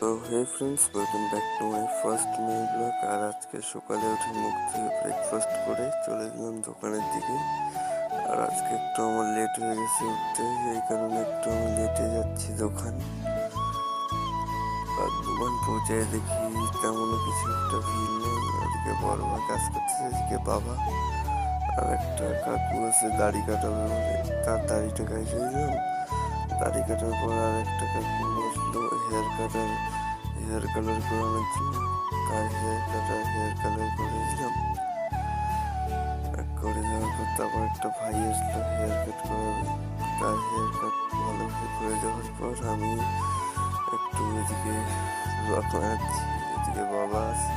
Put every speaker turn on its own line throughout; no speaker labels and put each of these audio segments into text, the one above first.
তো hey friends, welcome back to my first mini blog. আর আজকে সকালে উঠে মুখ ধুয়ে ব্রেকফাস্ট করে চলে গেলাম দোকানের দিকে। আর আজকে একটু আমার লেট হয়ে গেছে উঠতে, এই কারণে একটু আমি লেটে যাচ্ছি দোকান। আর দোকান পৌঁছায় দেখি তেমনও কিছু একটা ভিড় নেই। ওদিকে বড় ভাই কাজ করতেছে, এদিকে বাবা আর একটা কাকু আছে দাড়ি কাটাবে বলে, তার দাড়িটা কাটিয়ে দিলাম। দাড়ি কাটার পর আর একটা কাকু আসলো হেয়ার কালার করানোর জন্য। তার হেয়ার কালার করে দিলাম। করে দেওয়ার পর তারপর একটা ভাই আসলো হেয়ার কাট করাবে। তার হেয়ার কাট ভালোভাবে করে দেওয়ার পর আমি একটু এদিকে ব্লগ বানাচ্ছি, এদিকে বাবা আছে,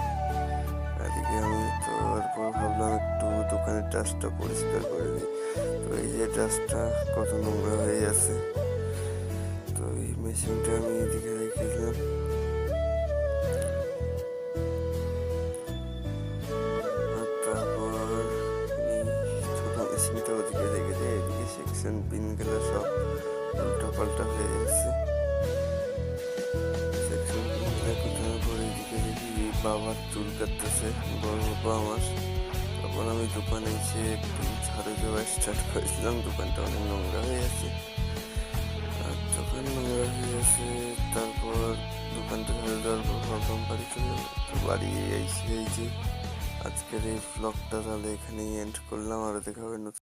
এদিকে আমি। তো তারপর ভাবলাম একটু দোকানের ডাস্টটা পরিষ্কার করে দিই। তো এই যে ডাস্টটা কত নোংরা হয়ে আছে, তো এই মেশিনটা আমি এদিকে রেখে দিলাম। তারপর এই ছোট মেশিনটা ওদিকে রেখে দিয়ে এদিকে সেকশন পিনগুলো সব উল্টা পাল্টা হয়ে গেছে। সেকশন পিনগুলো কোথায় পরে এদিকে দেখি বাবার চুল কাটতেছে বড় বাবা আমার। তখন আমি দোকানে এসে একটু ঝাড়ু দেওয়া স্টার্ট করেছিলাম। দোকানটা অনেক নোংরা হয়ে আছে, আর যখন নোংরা হয়ে আছে তারপর দোকানটা ঝাড়ু দেওয়ার পর ভাবলাম বাড়ি চলে যাবো। তো বাড়ি এসে এই যে আজকের এই ব্লগটা তাহলে এখানেই এন্ড করলাম। আরও দেখা হবে নতুন